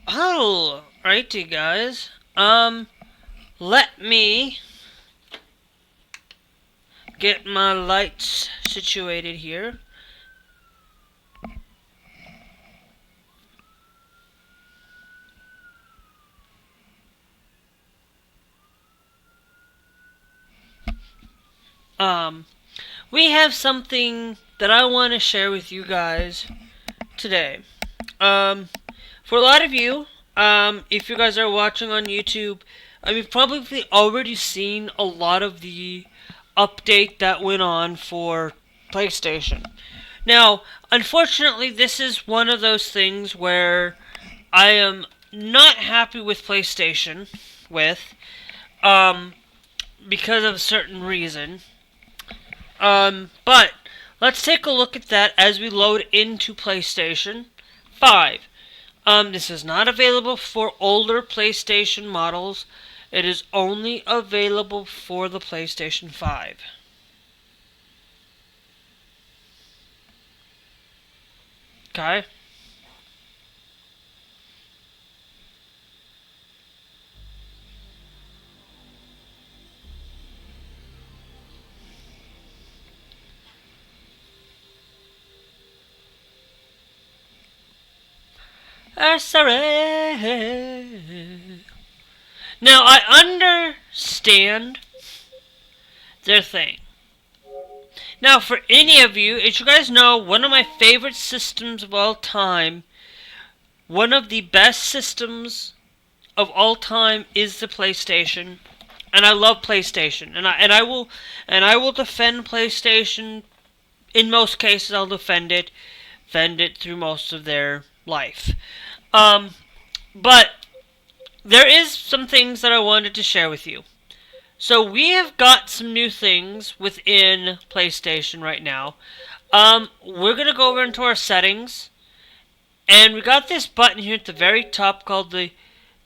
Alrighty, guys. Let me get my lights situated here. We have something that I want to share with you guys today. For a lot of you, if you guys are watching on YouTube, you've probably already seen a lot of the update that went on for PlayStation. Now, unfortunately, this is one of those things where I am not happy with PlayStation because of a certain reason. But let's take a look at that as we load into PlayStation 5. This is not available for older PlayStation models. It is only available for the PlayStation 5. Okay? Sorry. Now, I understand their thing. Now, for any of you, as you guys know, one of my favorite systems of all time, one of the best systems of all time is the PlayStation, and I love PlayStation, and I will defend PlayStation. In most cases, I'll defend it through most of their life. But there is some things that I wanted to share with you. So we have got some new things within PlayStation right now. We're going to go over into our settings. And we got this button here at the very top called the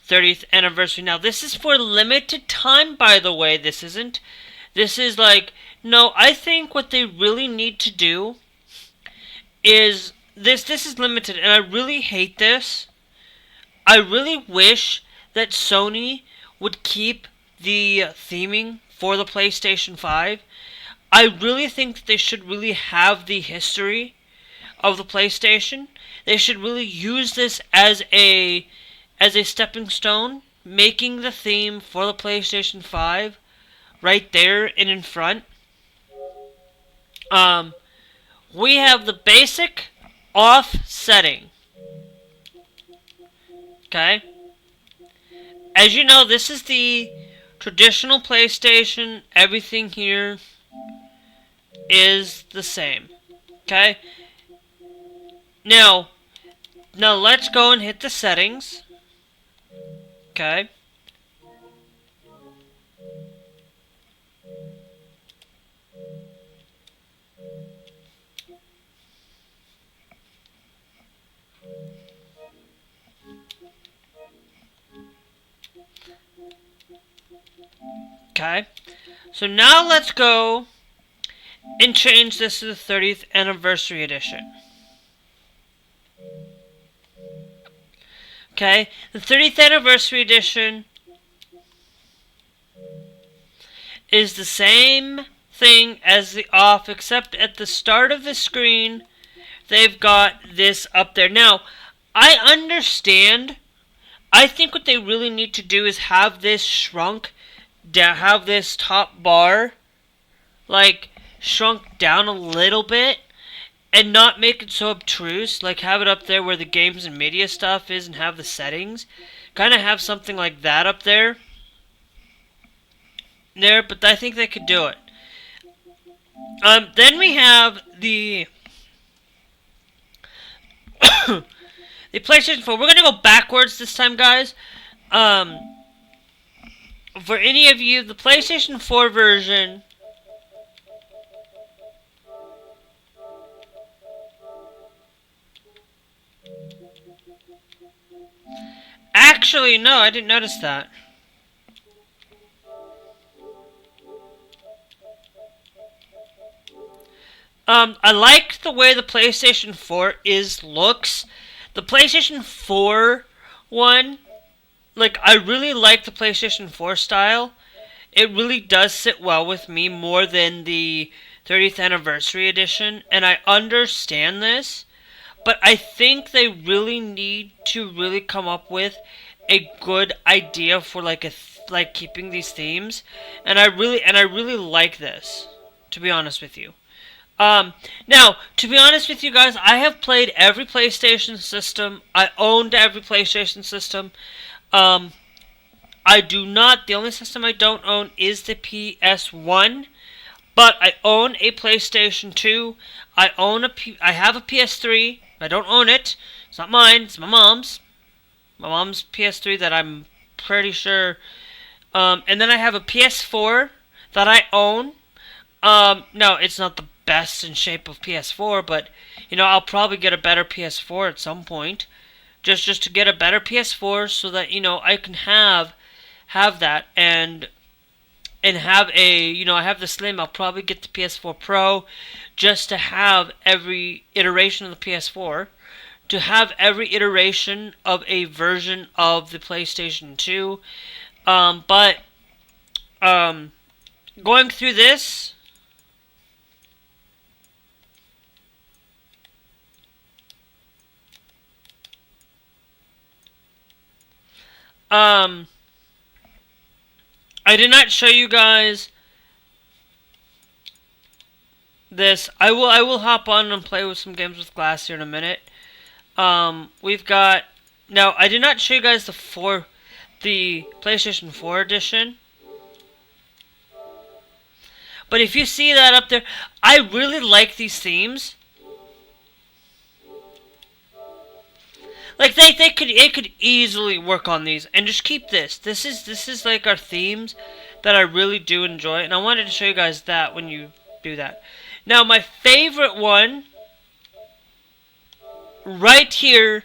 30th anniversary. Now, this is for limited time, by the way. This isn't. This is like, no, I think what they really need to do is, this is limited, and I really hate this. I really wish that Sony would keep the theming for the PlayStation 5. I really think that they should really have the history of the PlayStation. They should really use this as a stepping stone, making the theme for the PlayStation 5 right there and in front. We have the basic off setting. Okay? As you know, this is the traditional PlayStation. Everything here is the same. Okay? Now let's go and hit the settings. Okay? Okay, so now let's go and change this to the 30th anniversary edition. Okay, the 30th anniversary edition is the same thing as the off, except at the start of the screen, they've got this up there. Now, I understand. I think what they really need to do is have this shrunk, have this top bar, like, shrunk down a little bit, and not make it so obtruse. Like, have it up there where the games and media stuff is, and have the settings. Kind of have something like that up there. But I think they could do it. Then we have the the PlayStation 4. We're going to go backwards this time, guys. For any of you, the PlayStation 4 version actually, no, I didn't notice that. I like the way the PlayStation 4 looks. The PlayStation 4 one, like, I really like the PlayStation 4 style. It really does sit well with me more than the 30th anniversary edition, and I understand this, but I think they really need to really come up with a good idea for like keeping these themes, and I really like this, to be honest with you. Now, to be honest with you guys, I have played every PlayStation system. I owned every PlayStation system. Um, I do not. The only system I don't own is the PS1, but I own a PlayStation 2. I have a PS3. I don't own it. It's not mine. It's my mom's. My mom's PS3 that I'm pretty sure. And then I have a PS4 that I own. No, it's not the best in shape of PS4, but I'll probably get a better PS4 at some point. Just to get a better PS4 so that I can have that and have I have the Slim. I'll probably get the PS4 Pro just to have every iteration of the PS4, to have every iteration of a version of the PlayStation 2. But going through this, I did not show you guys this. I will hop on and play with some games with glass here in a minute. We've got, now I did not show you guys the PlayStation 4 edition. But if you see that up there, I really like these themes. Like it could easily work on these and just keep this. This is like our themes that I really do enjoy, and I wanted to show you guys that when you do that. Now my favorite one right here,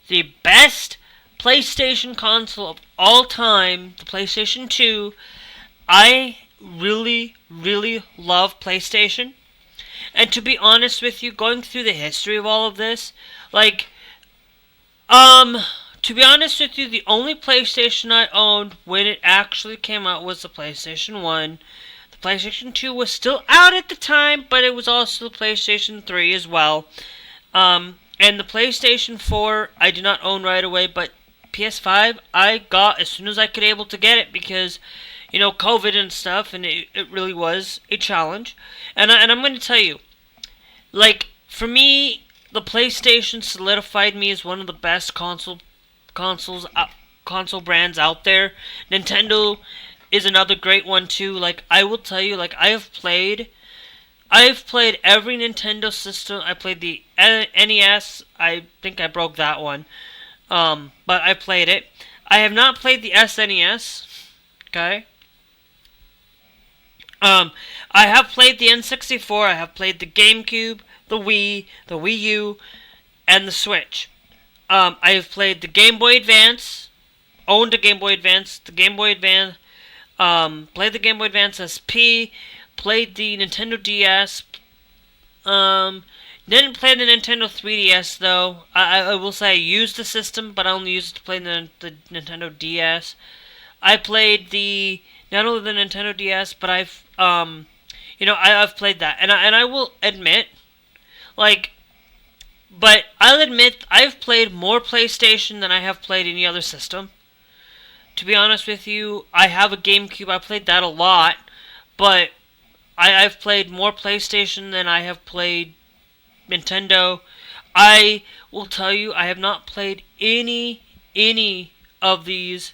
the best PlayStation console of all time, the PlayStation 2. I really love PlayStation. And to be honest with you, going through the history of all of this, like to be honest with you, the only PlayStation I owned when it actually came out was the PlayStation 1. The PlayStation 2 was still out at the time, but it was also the PlayStation 3 as well. And the PlayStation 4 I did not own right away, but PS5 I got as soon as I could able to get it because, COVID and stuff, and it really was a challenge. And I'm going to tell you, like, for me, the PlayStation solidified me as one of the best console brands out there. Nintendo is another great one too. Like, I will tell you, like, I've played every Nintendo system. I played the NES. I think I broke that one. But I played it. I have not played the SNES. Okay. I have played the N64. I have played the GameCube, the Wii, the Wii U, and the Switch. I have played the Game Boy Advance, owned a Game Boy Advance, played the Game Boy Advance SP, played the Nintendo DS, didn't play the Nintendo 3DS though. I will say I used the system, but I only used it to play the Nintendo DS. I played not only the Nintendo DS, but I've played that, and I will admit, but I'll admit I've played more PlayStation than I have played any other system. To be honest with you, I have a GameCube. I played that a lot, but I've played more PlayStation than I have played Nintendo. I will tell you, I have not played any of these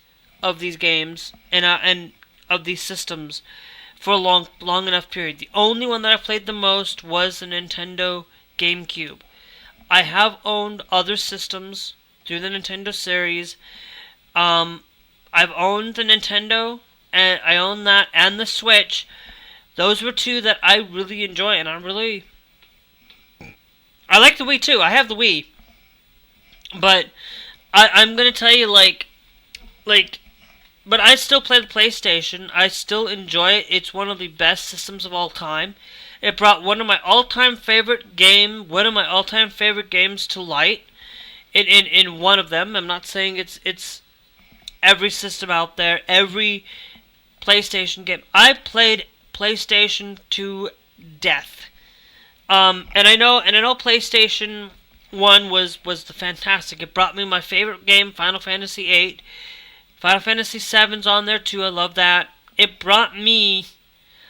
games and of these systems for a long enough period. The only one that I played the most was the Nintendo GameCube. I have owned other systems through the Nintendo series. I've owned the Nintendo, and I own that, and the Switch. Those were two that I really enjoy, and I like the Wii too. I have the Wii, but I'm gonna tell you, but I still play the PlayStation. I still enjoy it. It's one of the best systems of all time. It brought one of my all-time favorite games to light. in one of them. I'm not saying it's every system out there, every PlayStation game. I played PlayStation to death. And I know PlayStation 1 was the fantastic. It brought me my favorite game, Final Fantasy 8. Final Fantasy 7's on there too. I love that. It brought me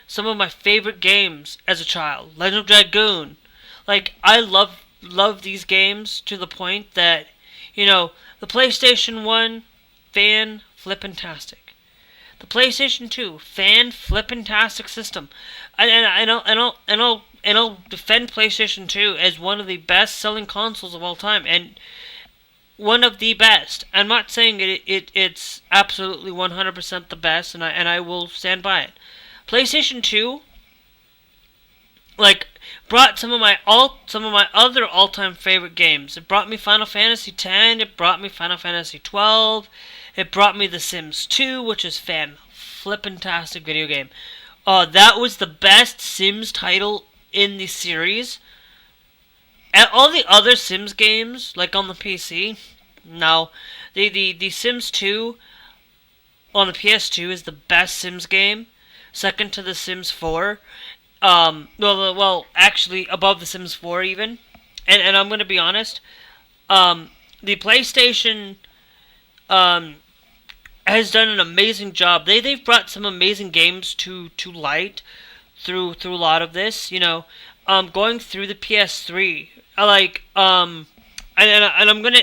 some of my favorite games as a child. Legend of Dragoon. Like, I love these games to the point that, the PlayStation 1, fan-flippin-tastic. The PlayStation 2, fan-flippin-tastic system. I'll defend PlayStation 2 as one of the best-selling consoles of all time, and one of the best. I'm not saying it's absolutely 100% the best, and I will stand by it. PlayStation 2, brought some of my other all-time favorite games. It brought me Final Fantasy X. It brought me Final Fantasy 12. It brought me The Sims 2, which is fan-flippin-tastic video game. That was the best Sims title in the series. And all the other Sims games, like on the PC, no. The Sims 2 on the PS2 is the best Sims game. Second to The Sims 4. Well, actually, above The Sims 4 even. And I'm going to be honest. The PlayStation has done an amazing job. They've brought some amazing games to light through a lot of this. Going through the PS3, and I'm going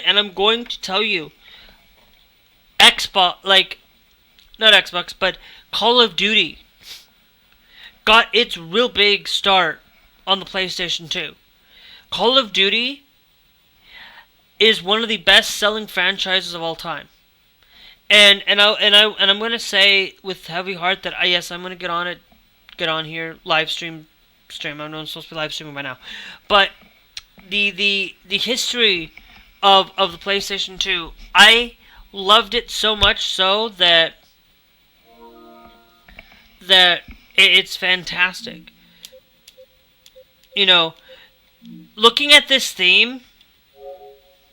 to tell you, Xbox, not Xbox, but Call of Duty got its real big start on the PlayStation 2. Call of Duty is one of the best-selling franchises of all time. And I'm gonna say with heavy heart that I'm gonna get on here, live stream. I know I'm supposed to be live streaming by now, but the history of the PlayStation 2, I loved it so much so that it's fantastic. Looking at this theme,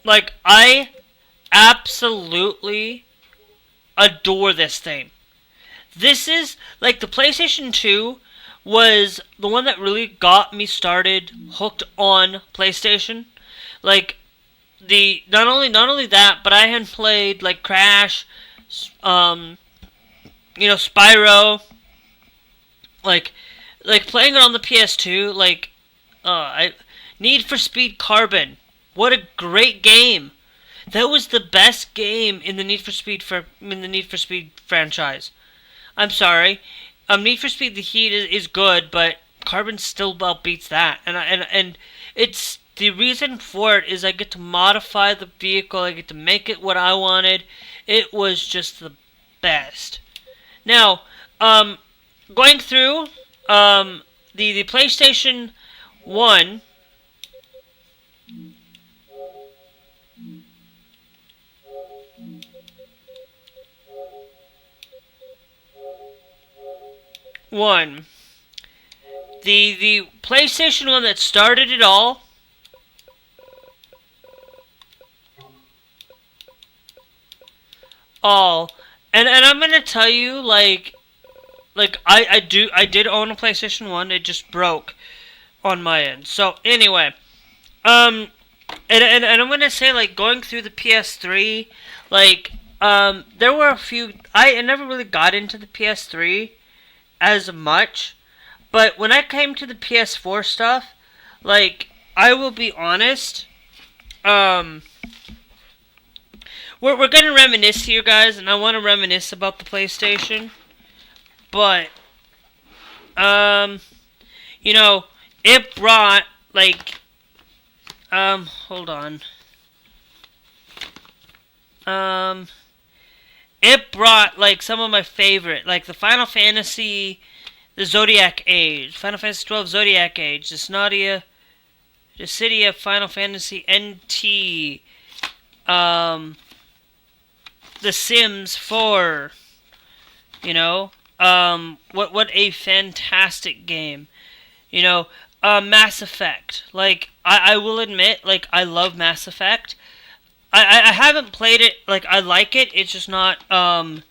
I absolutely adore this theme. This is, the PlayStation 2 was the one that really got me started, hooked on PlayStation. Not only that, but I had played, Crash, Spyro, playing it on the PS2, Need for Speed Carbon. What a great game. That was the best game in the Need for Speed franchise. I'm sorry. Need for Speed: The Heat is good, but Carbon still outbeats that. And it's the reason for it is I get to modify the vehicle. I get to make it what I wanted. It was just the best. Now, going through the PlayStation 1. The PlayStation 1 that started it all. And I'm gonna tell you, I did own a PlayStation 1. It just broke on my end. So anyway, and I'm gonna say, going through the PS3, there were a few. I never really got into the PS3 as much, but when I came to the PS4 stuff, I will be honest, we're gonna reminisce here, guys, and I want to reminisce about the PlayStation, but it brought hold on. It brought some of my favorite, the Final Fantasy, the Zodiac Age, Final Fantasy 12 Zodiac Age, the City of Final Fantasy NT, The Sims 4. What a fantastic game. Mass Effect. I will admit, I love Mass Effect. I haven't played it. Like, I like it. It's just not one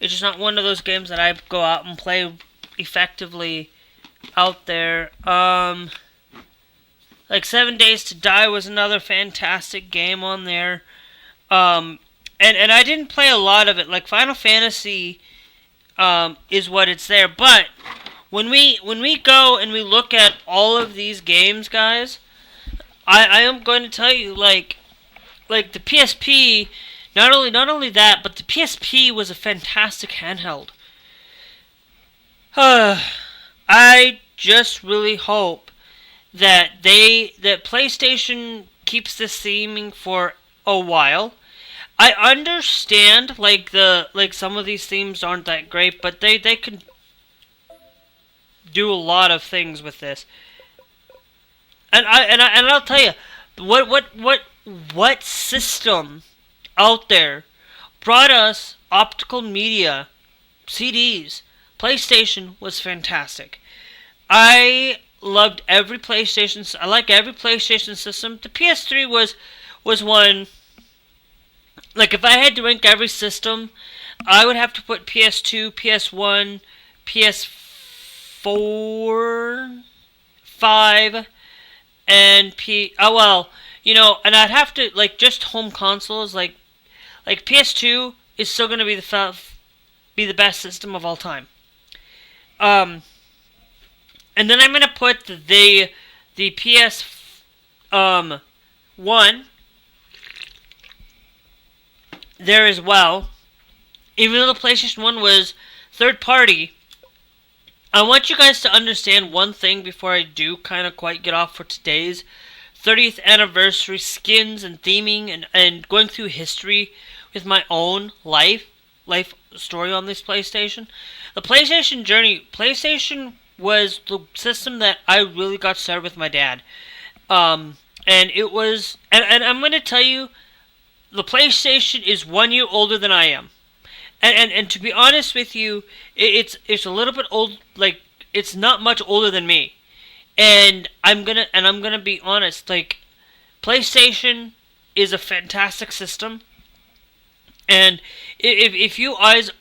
of those games that I go out and play effectively out there. Like 7 Days to Die was another fantastic game on there. And I didn't play a lot of it. Like Final Fantasy is what it's there. But when we go and we look at all of these games, guys, I am going to tell you, like the PSP, not only that, but the PSP was a fantastic handheld. I just really hope that PlayStation keeps this theming for a while. I understand like some of these themes aren't that great, but they can do a lot of things with this. And I'll tell you, what system out there brought us optical media, CDs? PlayStation was fantastic. I loved every PlayStation. I like every PlayStation system. The PS3 was one. Like if I had to rank every system, I would have to put PS2, PS1, PS4, 5, and and I'd have to like just home consoles. Like PS2 is still gonna be the best system of all time. And then I'm gonna put the PS one there as well. Even though the PlayStation 1 was third party, I want you guys to understand one thing before I do kind of quite get off for today's 30th anniversary skins and theming and going through history with my own life story on this PlayStation. The PlayStation journey, PlayStation was the system that I really got started with my dad. And it was, and I'm going to tell you, the PlayStation is 1 year older than I am. And to be honest with you, it's a little bit old, like, it's not much older than me. And I'm gonna be honest, like, PlayStation is a fantastic system. And if you guys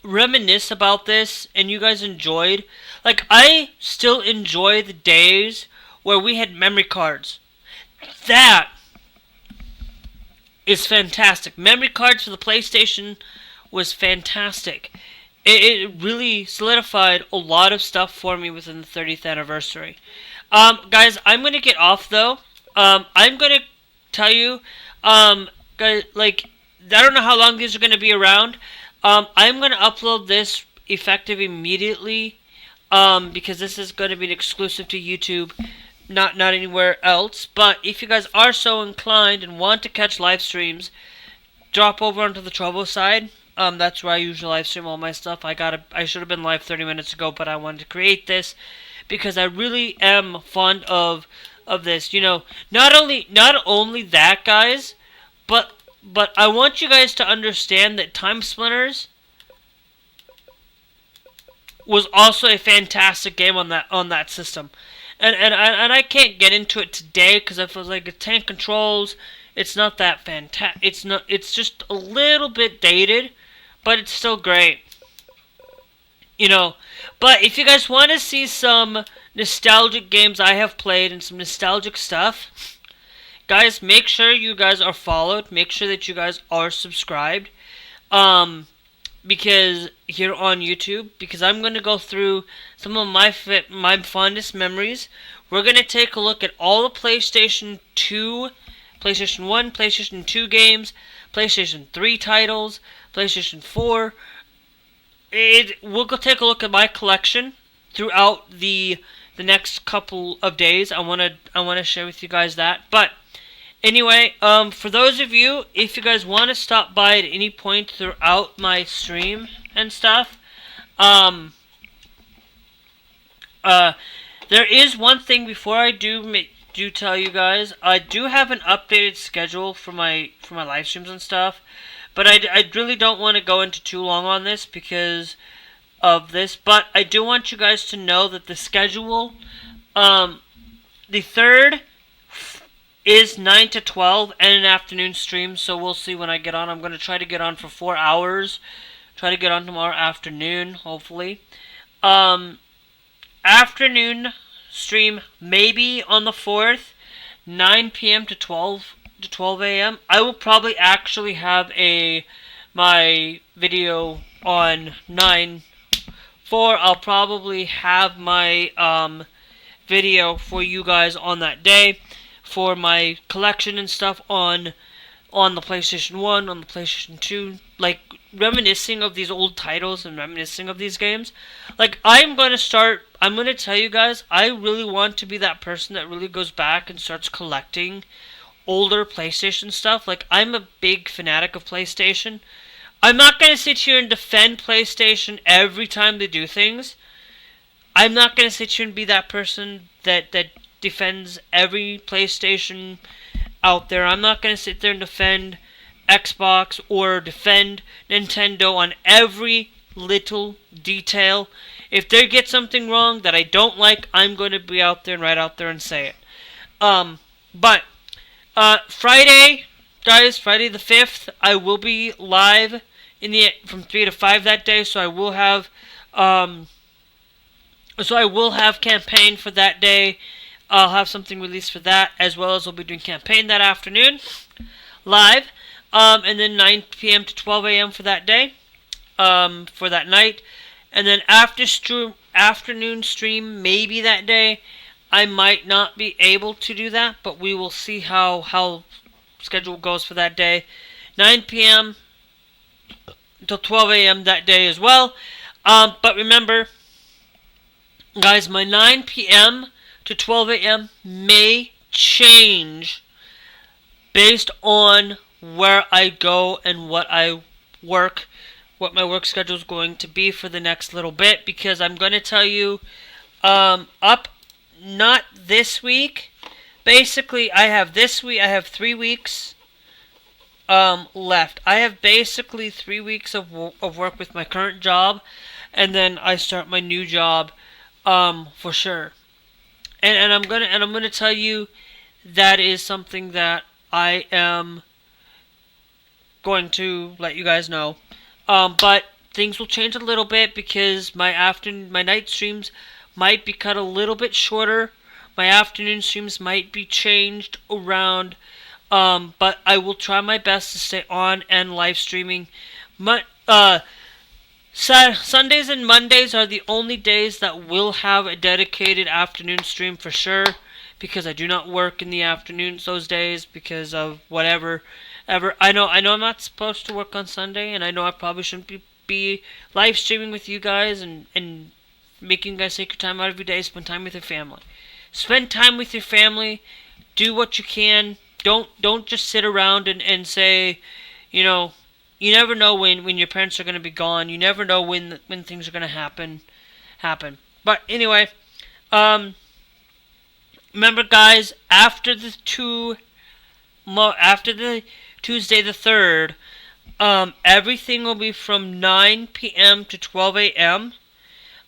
reminisce about this and you guys enjoyed, like, I still enjoy the days where we had memory cards. That is fantastic. Memory cards for the PlayStation was fantastic. It really solidified a lot of stuff for me within the 30th anniversary. Guys, I'm going to get off, though. I'm going to tell you, guys, like, I don't know how long these are going to be around. I'm going to upload this effective immediately, because this is going to be an exclusive to YouTube, not anywhere else. But if you guys are so inclined and want to catch live streams, drop over onto the Trovo side. That's where I usually live stream all my stuff. I should have been live 30 minutes ago, but I wanted to create this because I really am fond of this. You know, not only that, guys, but I want you guys to understand that Time Splinters was also a fantastic game on that system. And I can't get into it today because I feel like the tank controls, it's not that fantastic. It's just a little bit dated, but it's still great. You know, but if you guys want to see some nostalgic games I have played and some nostalgic stuff, guys, make sure you guys are followed. Make sure that you guys are subscribed. Because here on YouTube, because I'm going to go through some of my fondest memories. We're going to take a look at all the PlayStation 2, PlayStation 1, PlayStation 2 games, PlayStation 3 titles, PlayStation 4. We'll go take a look at my collection throughout the next couple of days. I want to share with you guys that. But anyway, for those of you, if you guys want to stop by at any point throughout my stream and stuff, there is one thing before I do tell you guys. I do have an updated schedule for my live streams and stuff, but I really don't want to go into too long on this because of this. But I do want you guys to know that the schedule, the third is 9 to 12 and an afternoon stream, so we'll see when I get on. I'm going to try to get on for 4 hours. Try to get on tomorrow afternoon, hopefully. Afternoon stream maybe on the 4th, 9 p.m. to 12 a.m. I will probably actually have my video on 9/4. I'll probably have my video for you guys on that day for my collection and stuff on the PlayStation 1, on the PlayStation 2, like reminiscing of these old titles and reminiscing of these games. Like I'm going to tell you guys, I really want to be that person that really goes back and starts collecting older PlayStation stuff. Like I'm a big fanatic of PlayStation. I'm not going to sit here and defend PlayStation every time they do things. I'm not going to sit here and be that person that defends every PlayStation out there. I'm not going to sit there and defend Xbox or defend Nintendo on every little detail. If they get something wrong that I don't like, I'm going to be out there and right out there and say it. But Friday, guys, Friday the 5th, I will be live from 3 to 5 that day, so I will have campaign for that day. I'll have something released for that, as well as I'll be doing campaign that afternoon, live, and then 9 p.m. to 12 a.m. for that day, for that night, and then afternoon stream maybe that day. I might not be able to do that, but we will see how schedule goes for that day. 9 p.m. until 12 a.m. that day as well. But remember, guys, my 9 p.m. to 12 a.m. may change based on where I go and what my work schedule is going to be for the next little bit, because I'm going to tell you, not this week. Basically, I have 3 weeks left. I have basically 3 weeks of work with my current job, and then I start my new job for sure. And I'm gonna tell you that is something that I am going to let you guys know. But things will change a little bit because my night streams might be cut a little bit shorter. My afternoon streams might be changed around. But I will try my best to stay on and live streaming. Sundays and Mondays are the only days that will have a dedicated afternoon stream for sure, because I do not work in the afternoons those days because of whatever. I know I'm not supposed to work on Sunday, and I know I probably shouldn't be live streaming with you guys and making you guys take your time out of your day. Spend time with your family. Spend time with your family. Do what you can. Don't just sit around and say, you never know when your parents are going to be gone. You never know when things are going to happen. But anyway, remember, guys, after the Tuesday the 3rd, everything will be from 9 p.m. to 12 a.m.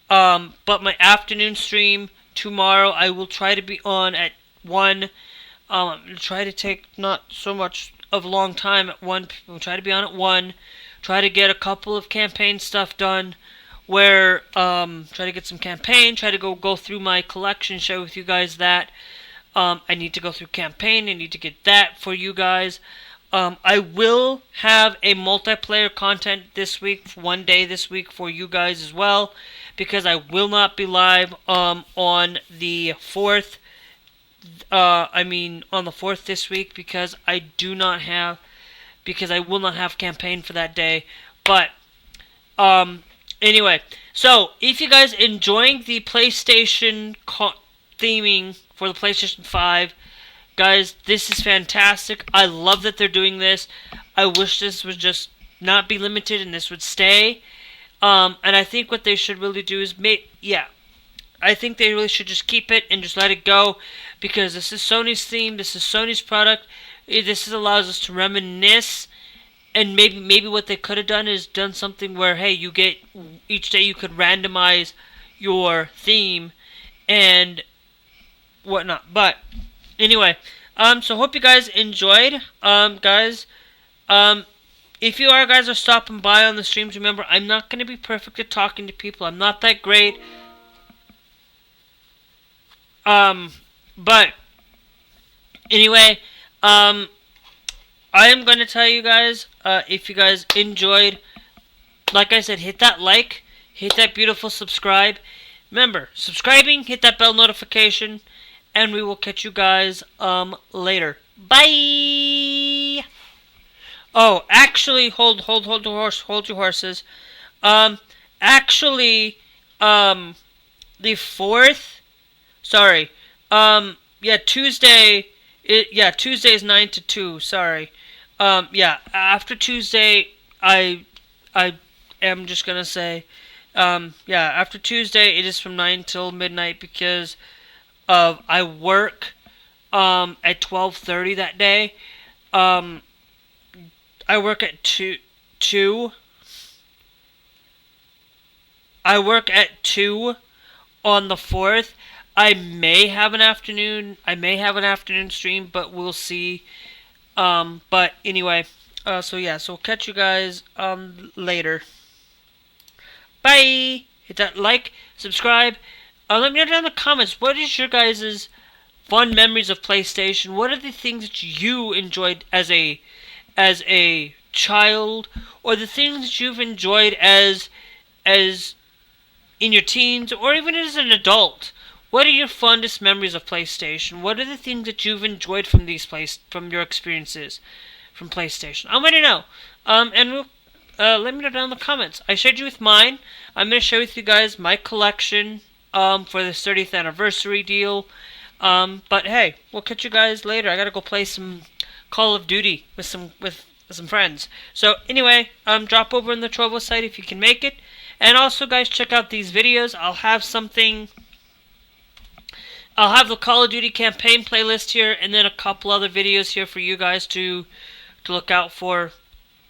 But my afternoon stream tomorrow, I will try to be on at 1. I'm going to try to take not so much of a long time at 1. We'll try to be on at 1. Try to get a couple of campaign stuff done. Try to get some campaign. Try to go through my collection. Share with you guys that. I need to go through campaign. I need to get that for you guys. I will have a multiplayer content this week, one day this week for you guys as well, because I will not be live on the 4th. On the 4th this week, because I will not have campaign for that day. But anyway, so if you guys enjoying the PlayStation theming for the PlayStation 5, guys, this is fantastic. I love that they're doing this. I wish this would just not be limited and this would stay. And I think what they should really do is I think they really should just keep it and just let it go, because this is Sony's theme, this is Sony's product. This allows us to reminisce, and maybe what they could have done is done something where, hey, you get each day you could randomize your theme and whatnot. But anyway, So hope you guys enjoyed. Guys, if you guys are stopping by on the streams, remember, I'm not going to be perfect at talking to people. I'm not that great. But anyway, I am going to tell you guys, if you guys enjoyed, like I said, hit that like, hit that beautiful subscribe. Remember, subscribing, hit that bell notification, and we will catch you guys later. Bye. Oh, actually, hold your horses. Actually, the 4th. Sorry. Yeah, Tuesday. Tuesday is 9 to 2. Sorry. Yeah, after Tuesday, I am just gonna say, yeah, after Tuesday, it is from 9 till midnight because I work, at 12:30 that day. I work at 2. I work at 2 on the 4th. I may have an afternoon stream, but we'll see. But anyway, so yeah, so catch you guys later. Bye. Hit that like, subscribe. Let me know down in the comments, what is your guys' fun memories of PlayStation? What are the things that you enjoyed as a child, or the things that you've enjoyed as in your teens, or even as an adult? What are your fondest memories of PlayStation? What are the things that you've enjoyed from from your experiences from PlayStation? I want to know. And we'll, let me know down in the comments. I shared you with mine. I'm going to share with you guys my collection for this 30th anniversary deal. But hey, we'll catch you guys later. I gotta go play some Call of Duty with some friends. So anyway, drop over in the Trovo site if you can make it. And also, guys, check out these videos. I'll have the Call of Duty campaign playlist here, and then a couple other videos here for you guys to look out for.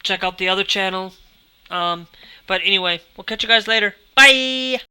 Check out the other channel. But anyway, we'll catch you guys later. Bye!